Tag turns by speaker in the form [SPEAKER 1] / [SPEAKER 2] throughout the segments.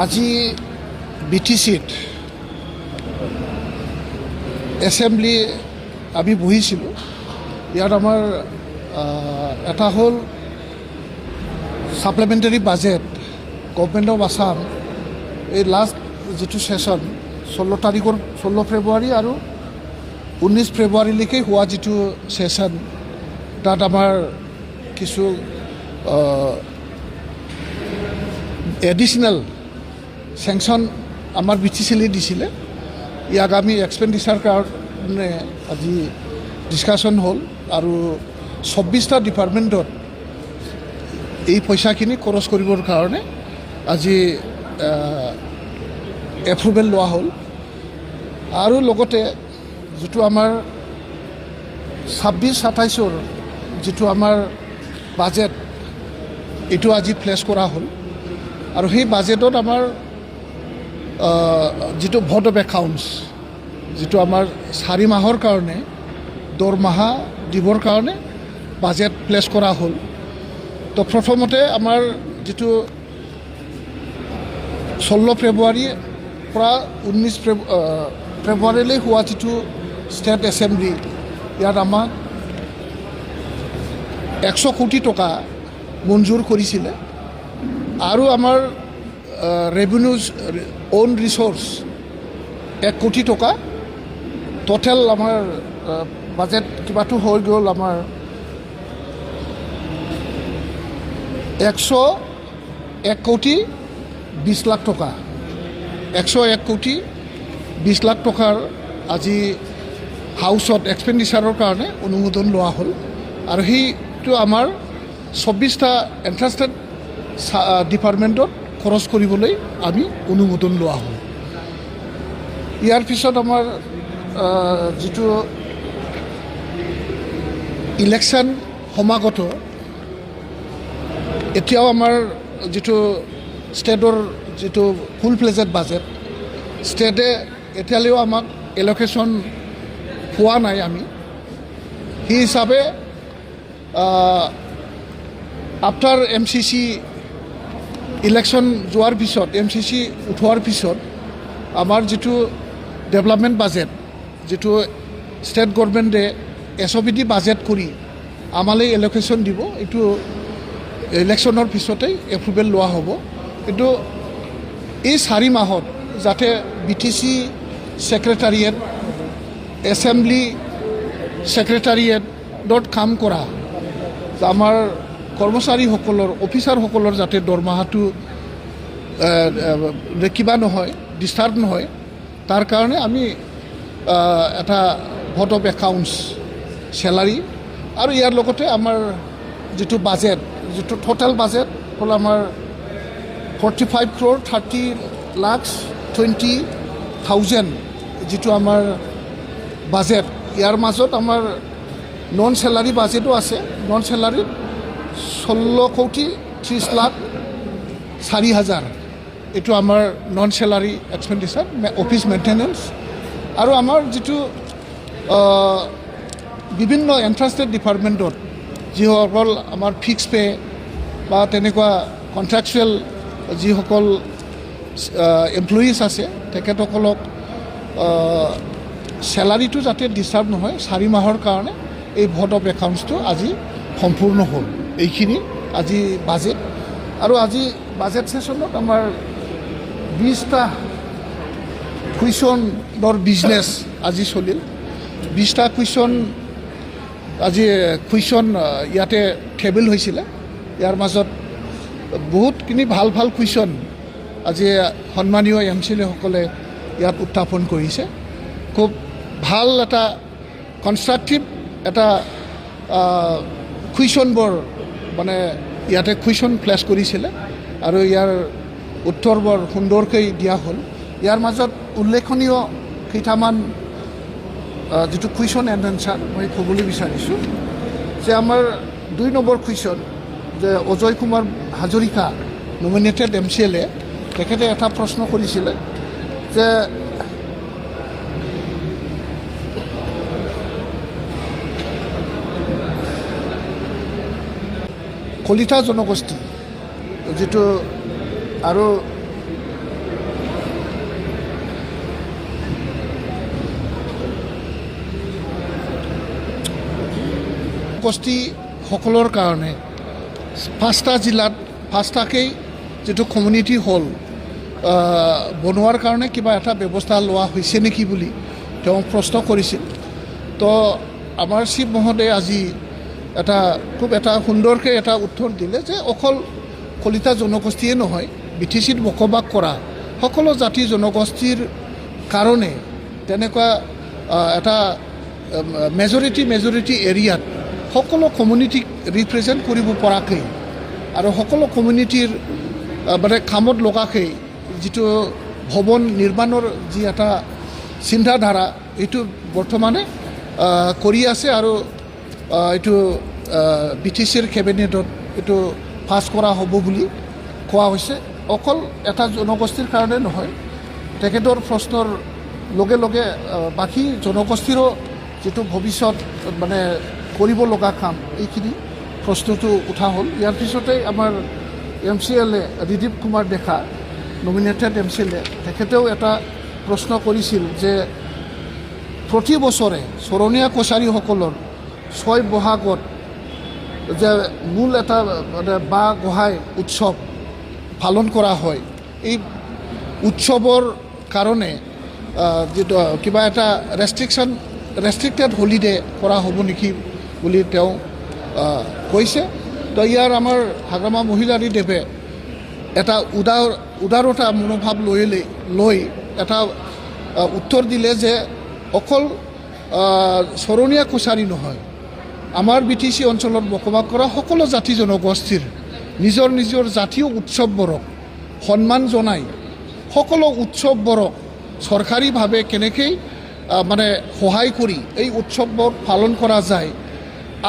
[SPEAKER 1] আজি BTCত এছেম্বলি আমি বহিছিলোঁ। ইয়াত আমাৰ এটা হ'ল সাপ্লিমেণ্টাৰী বাজেট গভৰ্ণমেণ্ট অফ আছাম। এই লাষ্ট যিটো ছেশ্যন 16 ফেব্ৰুৱাৰী আৰু 19 ফেব্ৰুৱাৰীলৈকে হোৱা যিটো ছেশ্যন, তাত আমাৰ কিছু এডিশ্যনেল চেংচন আমাৰ BTCলৈ দিছিলে। ইয়াক আমি এক্সপেণ্ডিচাৰ কাৰণে আজি ডিছকাশ্যন হ'ল আৰু 24টা ডিপাৰ্টমেণ্টত এই পইচাখিনি খৰচ কৰিবৰ কাৰণে আজি এপ্ৰুভেল লোৱা হ'ল। আৰু লগতে যিটো আমাৰ 26-27ৰ যিটো আমাৰ বাজেট, এইটো আজি প্লেচ কৰা হ'ল। আৰু সেই বাজেটত আমাৰ যিটো ভোট অফ একাউণ্টছ, যিটো আমাৰ 4 মাহৰ কাৰণে দৰমহা দিবৰ কাৰণে বাজেট প্লেচ কৰা হ'ল। তো প্ৰথমতে আমাৰ যিটো 16 ফেব্ৰুৱাৰীৰ পৰা 19 ফেব্ৰুৱাৰীলৈ হোৱা যিটো ষ্টেট এছেম্বলি, ইয়াত আমাক 100 কোটি টকা মঞ্জুৰ কৰিছিলে। আৰু আমাৰ ৰেভিনিউজ অ'ন ৰিচোৰ্চ 1 কোটি টকা। টোটেল আমাৰ বাজেট কিবাটো হৈ গ'ল আমাৰ 101 কোটি 20 লাখ টকা। 101 কোটি 20 লাখ টকাৰ আজি হাউচত এক্সপেণ্ডিচাৰৰ কাৰণে অনুমোদন লোৱা হ'ল। আৰু সেইটো আমাৰ 24টা এণ্ট্ৰাষ্টেড ডিপাৰ্টমেণ্টত খৰচ কৰিবলৈ আমি অনুমোদন লোৱা হ'ল। ইয়াৰ পিছত আমাৰ যিটো ইলেকশ্যন সমাগত, এতিয়াও আমাৰ যিটো ষ্টেটৰ যিটো ফুল প্লেজেড বাজেট, ষ্টেটে এতিয়ালৈও আমাক এল'কেশ্যন পোৱা নাই। আমি সেই হিচাপে আফটাৰ MCC ইলেকশ্যন যোৱাৰ পিছত, MCC উঠোৱাৰ পিছত আমাৰ যিটো ডেভেলপমেণ্ট বাজেট, যিটো ষ্টেট গভৰ্ণমেণ্টে SOPD বাজেট কৰি আমালৈ এল'কেশ্যন দিব, এইটো ইলেকশ্যনৰ পিছতেই এপ্ৰুভেল লোৱা হ'ব। কিন্তু এই 4 মাহত যাতে BTC ছেক্ৰেটাৰিয়েট, এছেম্বলি ছেক্ৰেটাৰিয়েটত কাম কৰা আমাৰ কৰ্মচাৰীসকলৰ, অফিচাৰসকলৰ যাতে দৰমহাটো কিবা নহয়, ডিষ্টাৰ্ব নহয়, তাৰ কাৰণে আমি এটা ভোট অফ একাউণ্টছ চেলাৰী আৰু ইয়াৰ লগতে আমাৰ যিটো বাজেট, যিটো টোটেল বাজেট হ'ল আমাৰ 45 crore 30,20,000 যিটো আমাৰ বাজেট। ইয়াৰ মাজত আমাৰ নন চেলাৰী বাজেটো আছে। নন চেলাৰীত 16 কোটি 30 লাখ 4,000 এইটো আমাৰ non salary expenditure, office maintenance. আৰু আমাৰ যিটো বিভিন্ন এণ্ট্ৰাষ্টেড ডিপাৰ্টমেণ্টত যিসকল আমাৰ ফিক্স পে বা তেনেকুৱা কণ্ট্ৰেকচুৱেল যিসকল এমপ্লয়িজ আছে, তেখেতসকলক চেলাৰীটো যাতে ডিষ্টাৰ্ব নহয়, 4 মাহৰ কাৰণে এই ভোট অফ একাউণ্টছটো আজি সম্পূৰ্ণ হ'ল। এইখিনি আজি বাজেট। আৰু আজি বাজেট ছেশ্যনত আমাৰ 20টা কুৱেশ্যনৰ বিজনেছ আজি চলিল। 20টা কুৱেশ্যন ইয়াতে টেবল হৈছিলে। ইয়াৰ মাজত বহুতখিনি ভাল ভাল কুৱেশ্যন আজি সন্মানীয় MCLA-সকলে ইয়াত উত্থাপন কৰিছে। খুব ভাল এটা কনষ্ট্ৰাকটিভ এটা কুৱেশ্যনবোৰ মানে ইয়াতে কুৱেশ্যন প্লেচ কৰিছিলে আৰু ইয়াৰ উত্তৰ বৰ সুন্দৰকৈ দিয়া হ'ল। ইয়াৰ মাজত উল্লেখনীয় কেইটামান যিটো কুৱেশ্যন এণ্ড এনচাৰ মই ক'বলৈ বিচাৰিছোঁ যে আমাৰ 2 নম্বৰ কুৱেশ্যন যে অজয় কুমাৰ হাজৰিকা নমিনেটেড MCLA, তেখেতে এটা প্ৰশ্ন কৰিছিলে যে কলিতা জনগোষ্ঠী যিটো আৰু জনগোষ্ঠী সকলৰ কাৰণে 5টা জিলাত 5টাকেই যিটো কমিউনিটি হল বনোৱাৰ কাৰণে কিবা এটা ব্যৱস্থা লোৱা হৈছে নেকি বুলি তেওঁ প্ৰশ্ন কৰিছিল। তো আমাৰ চিফ মহোদয়ে আজি খুব সুন্দৰকৈ এটা উত্তৰ দিলে যে অকল কলিতা জনগোষ্ঠীয়ে নহয়, BTCত বসবাস কৰা সকলো জাতি জনগোষ্ঠীৰ কাৰণে তেনেকুৱা এটা মেজৰিটি এৰিয়াত সকলো কমিউনিটিক ৰিপ্ৰেজেণ্ট কৰিব পৰাকৈ আৰু সকলো কমিউনিটিৰ মানে কামত লগাকৈ যিটো ভৱন নিৰ্মাণৰ যি এটা চিন্তাধাৰা এইটো বৰ্তমানে কৰি আছে আৰু এইটো BTCৰ কেবিনেটত এইটো পাছ কৰা হ'ব বুলি কোৱা হৈছে। অকল এটা জনগোষ্ঠীৰ কাৰণে নহয়, তেখেতৰ প্ৰশ্নৰ লগে লগে বাকী জনগোষ্ঠীৰো যিটো ভৱিষ্যত মানে কৰিব লগা কাম এইখিনি প্ৰশ্নটো উঠা হ'ল। ইয়াৰ পিছতে আমাৰ MCLA Ridip Kumar Deka nominated MCLA তেখেতেও এটা প্ৰশ্ন কৰিছিল যে প্ৰতি বছৰে চৰণীয়া কছাৰীসকলৰ 6 বহাগত যে মূল এটা মানে বাঁহ গোহাঁই উৎসৱ পালন কৰা হয়, উৎসৱৰ কাৰণে যিটো কিবা এটা ৰেষ্ট্ৰিক্টেড হলিডে কৰা হ'ব নেকি বুলি তেওঁ কৈছে। তো ইয়াৰ আমাৰ হাগ্ৰামা মহিলাৰীদেৱে এটা উদাৰতা মনোভাৱ লৈ এটা উত্তৰ দিলে যে অকল চৰণীয়া কছাৰী নহয়, আমাৰ BTC অঞ্চলত বসবাস কৰা সকলো জাতি জনগোষ্ঠীৰ নিজৰ জাতীয় উৎসৱবোৰক সন্মান জনাই সকলো উৎসৱবোৰক চৰকাৰীভাৱে কেনেকৈ মানে সহায় কৰি এই উৎসৱবোৰ পালন কৰা যায়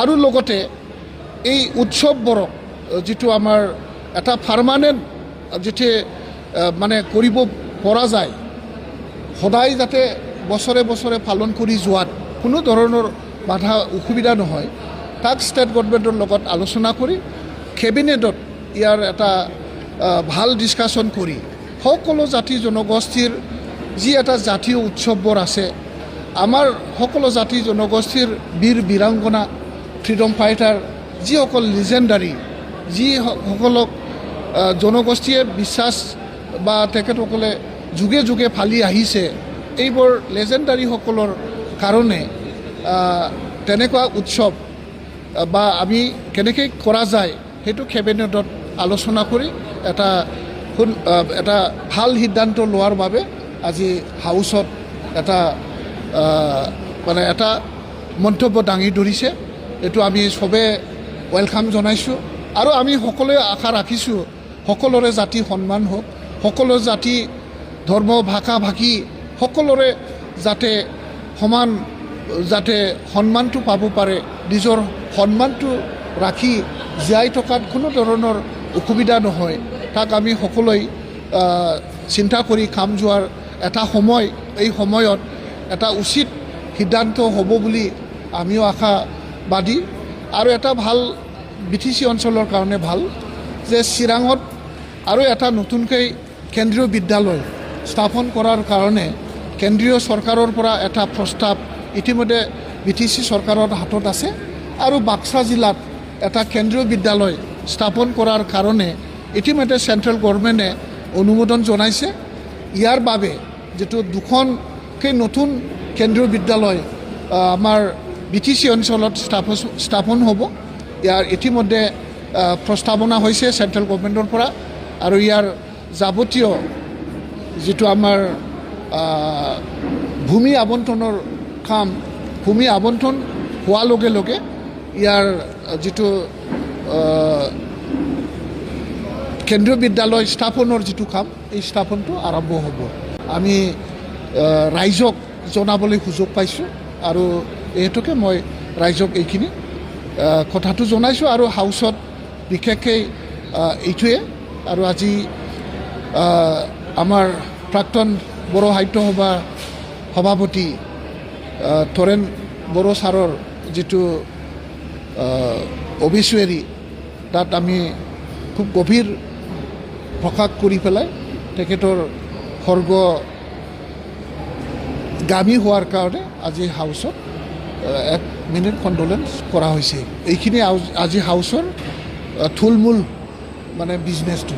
[SPEAKER 1] আৰু লগতে এই উৎসৱবোৰক যিটো আমাৰ এটা পাৰ্মানেণ্ট যিটো মানে কৰিব পৰা যায়, সদায় যাতে বছৰে পালন কৰি যোৱাত কোনো ধৰণৰ বাধা অসুবিধা নহয়, তাক ষ্টেট গভৰ্ণমেণ্টৰ লগত আলোচনা কৰি কেবিনেটত ইয়াৰ এটা ভাল ডিছকাশ্যন কৰি সকলো জাতি জনগোষ্ঠীৰ যি এটা জাতীয় উৎসৱবোৰ আছে, আমাৰ সকলো জাতি জনগোষ্ঠীৰ বীৰ বীৰাংগনা ফ্ৰীডম ফাইটাৰ যিসকল লিজেণ্ডাৰী, যিসকলক জনগোষ্ঠীয়ে বিশ্বাস বা তেখেতসকলে যুগে ফালি আহিছে, এইবোৰ লেজেণ্ডাৰীসকলৰ কাৰণে তেনেকুৱা উৎসৱ বা আমি কেনেকৈ কৰা যায় সেইটো কেবিনেটত আলোচনা কৰি এটা ভাল সিদ্ধান্ত লোৱাৰ বাবে আজি হাউচত মানে এটা মন্তব্য দাঙি ধৰিছে। এইটো আমি চবে ৱেলকাম জনাইছোঁ আৰু আমি সকলোৱে আশা ৰাখিছোঁ সকলোৰে জাতি সন্মান হওক, সকলো জাতি ধৰ্ম ভাষা ভাষী সকলোৰে যাতে সমান সন্মানটো পাব পাৰে, নিজৰ সন্মানটো ৰাখি জীয়াই থকাত কোনো ধৰণৰ অসুবিধা নহয়, তাক আমি সকলোৱে চিন্তা কৰি কাম যোৱাৰ এটা সময়, এই সময়ত এটা উচিত সিদ্ধান্ত হ'ব বুলি আমিও আশাবাদী। আৰু এটা ভাল BTC অঞ্চলৰ কাৰণে ভাল যে চিৰাঙত আৰু এটা নতুনকৈ কেন্দ্ৰীয় বিদ্যালয় স্থাপন কৰাৰ কাৰণে কেন্দ্ৰীয় চৰকাৰৰ পৰা এটা প্ৰস্তাৱ ইতিমধ্যে BTC চৰকাৰৰ হাতত আছে আৰু বাক্সা জিলাত এটা কেন্দ্ৰীয় বিদ্যালয় স্থাপন কৰাৰ কাৰণে ইতিমধ্যে চেণ্ট্ৰেল গভৰ্ণমেণ্টে অনুমোদন জনাইছে। ইয়াৰ বাবে যিটো দুখনকৈ নতুন কেন্দ্ৰীয় বিদ্যালয় আমাৰ BTC অঞ্চলত স্থাপন হ'ব, ইয়াৰ ইতিমধ্যে প্ৰস্তাৱনা হৈছে চেণ্ট্ৰেল গভৰ্ণমেণ্টৰ পৰা আৰু ইয়াৰ যাৱতীয় যিটো আমাৰ ভূমি আবণ্টনৰ কাম, ভূমি আবণ্টন হোৱাৰ লগে লগে ইয়াৰ যিটো কেন্দ্ৰীয় বিদ্যালয় স্থাপনৰ যিটো কাম, এই স্থাপনটো আৰম্ভ হ'ব। আমি ৰাইজক জনাবলৈ সুযোগ পাইছোঁ আৰু এইটোকে মই ৰাইজক এইখিনি কথাটো জনাইছোঁ আৰু হাউচত বিশেষকৈ এইটোৱে। আৰু আজি আমাৰ প্ৰাক্তন বড়ো সাহিত্য সভাৰ সভাপতি তৰেণ বড়ো ছাৰৰ যিটো অবিচুৱাৰী, তাত আমি খুব গভীৰ প্ৰকাশ কৰি পেলাই তেখেতৰ স্বৰ্গগামী হোৱাৰ কাৰণে আজি হাউচত এক মিনিট কণ্ডোলেন্স কৰা হৈছে। এইখিনি আজি হাউচৰ থুলমূল মানে বিজনেছটো।